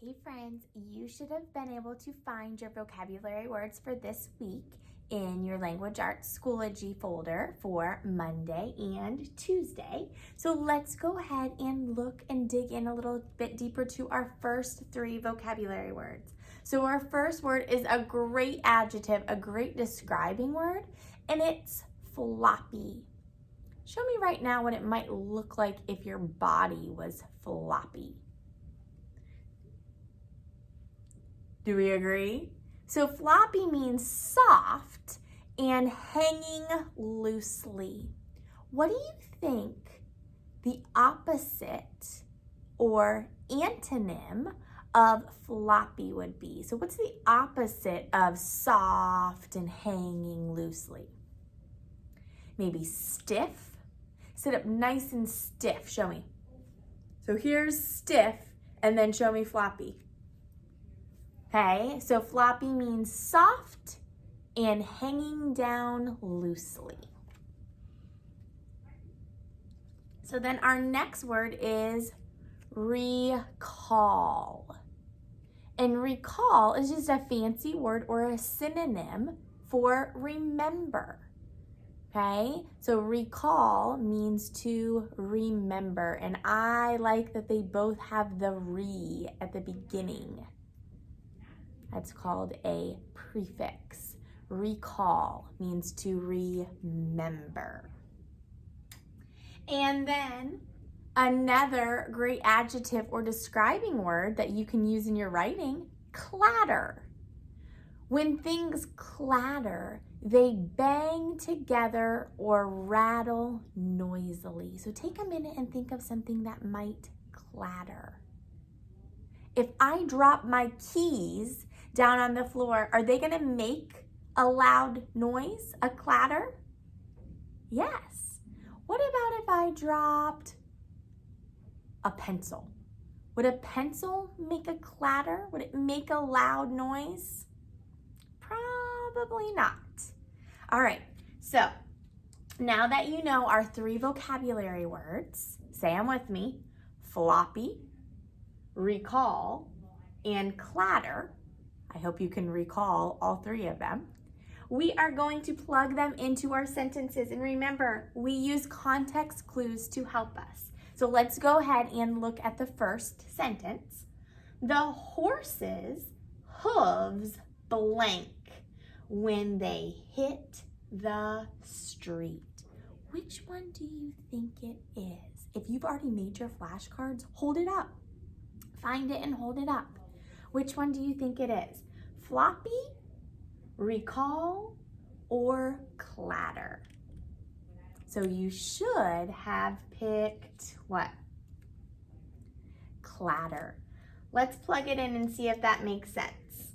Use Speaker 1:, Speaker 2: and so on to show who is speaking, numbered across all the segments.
Speaker 1: Hey friends, you should have been able to find your vocabulary words for this week in your Language Arts Schoology folder for Monday and Tuesday. So let's go ahead and look and dig in a little bit deeper to our first three vocabulary words. So our first word is a great adjective, a great describing word, and it's floppy. Show me right now what it might look like if your body was floppy. Do we agree? So floppy means soft and hanging loosely. What do you think the opposite or antonym of floppy would be? So what's the opposite of soft and hanging loosely? Maybe stiff. Sit up nice and stiff. Show me. So here's stiff, and then show me floppy. Okay, so floppy means soft and hanging down loosely. So then our next word is recall. And recall is just a fancy word or a synonym for remember. Okay, so recall means to remember, and I like that they both have the re at the beginning. That's called a prefix. Recall means to remember. And then another great adjective or describing word that you can use in your writing, clatter. When things clatter, they bang together or rattle noisily. So take a minute and think of something that might clatter. If I drop my keys down on the floor, are they gonna make a loud noise, a clatter? Yes. What about if I dropped a pencil? Would a pencil make a clatter? Would it make a loud noise? Probably not. All right, so now that you know our three vocabulary words, say them with me: floppy, recall, and clatter. I hope you can recall all three of them. We are going to plug them into our sentences. And remember, we use context clues to help us. So let's go ahead and look at the first sentence. The horse's hooves blank when they hit the street. Which one do you think it is? If you've already made your flashcards, hold it up. Find it and hold it up. Which one do you think it is? Floppy, recall, or clatter? So you should have picked what? Clatter. Let's plug it in and see if that makes sense.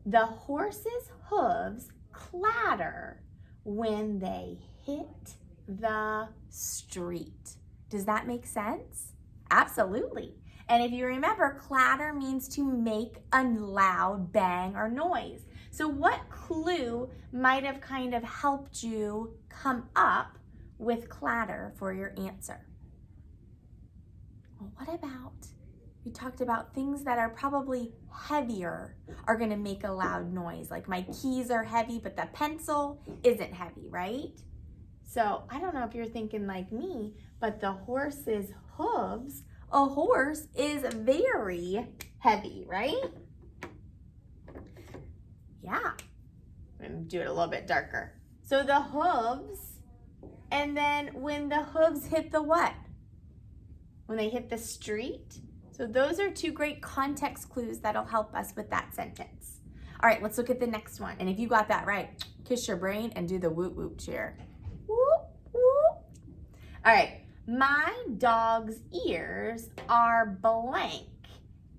Speaker 1: The horse's hooves clatter when they hit the street. Does that make sense? Absolutely. And if you remember, clatter means to make a loud bang or noise. So what clue might have kind of helped you come up with clatter for your answer? Well, what about, we talked about things that are probably heavier are gonna make a loud noise. Like my keys are heavy, but the pencil isn't heavy, right? So I don't know if you're thinking like me, but the horse's hooves, a horse is very heavy, right? Yeah, I'm gonna do it a little bit darker. So the hooves, and then when the hooves hit the what? When they hit the street. So those are two great context clues that'll help us with that sentence. All right, let's look at the next one. And if you got that right, kiss your brain and do the whoop whoop cheer. Whoop whoop. All right. My dog's ears are blank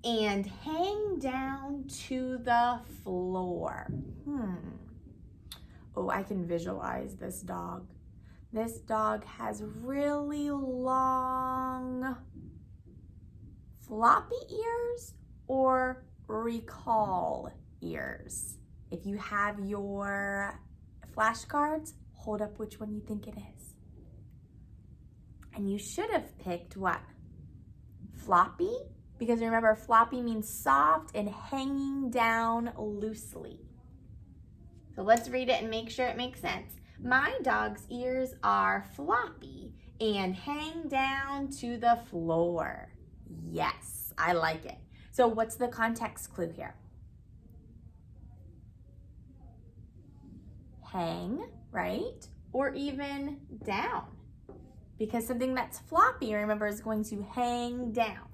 Speaker 1: and hang down to the floor. Oh, I can visualize this dog. This dog has really long floppy ears or recall ears. If you have your flashcards, hold up which one you think it is. And you should have picked what? Floppy Because remember, floppy means soft and hanging down loosely. So let's read it and make sure it makes sense. My dog's ears are floppy and hang down to the floor. Yes, I like it. So what's the context clue here? Hang, right? Or even down. Because something that's floppy, remember, is going to hang down.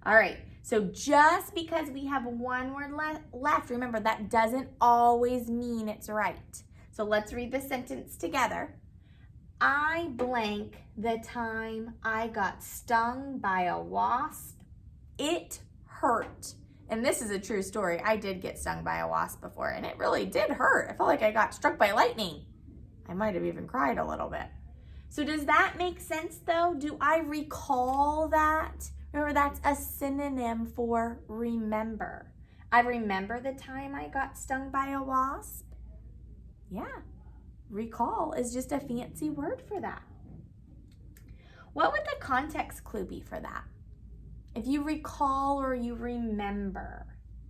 Speaker 1: All right, so just because we have one word left, remember, that doesn't always mean it's right. So let's read the sentence together. I blank the time I got stung by a wasp. It hurt. And this is a true story. I did get stung by a wasp before, and it really did hurt. I felt like I got struck by lightning. I might have even cried a little bit. So does that make sense, though? Do I recall that? Remember, that's a synonym for remember. I remember the time I got stung by a wasp. Yeah, recall is just a fancy word for that. What would the context clue be for that? If you recall or you remember,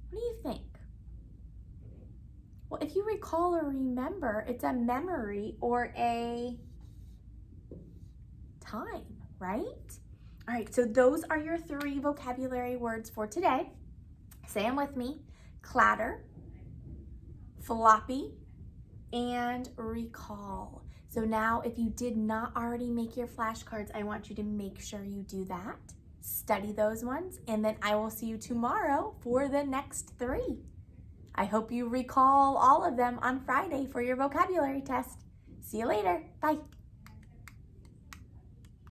Speaker 1: what do you think? Well, if you recall or remember, it's a memory or a time, right? All right, so those are your 3 vocabulary words for today. Say them with me. Clatter, floppy, and recall. So now, if you did not already make your flashcards, I want you to make sure you do that. Study those ones, and then I will see you tomorrow for the next 3. I hope you recall all of them on Friday for your vocabulary test. See you later. Bye.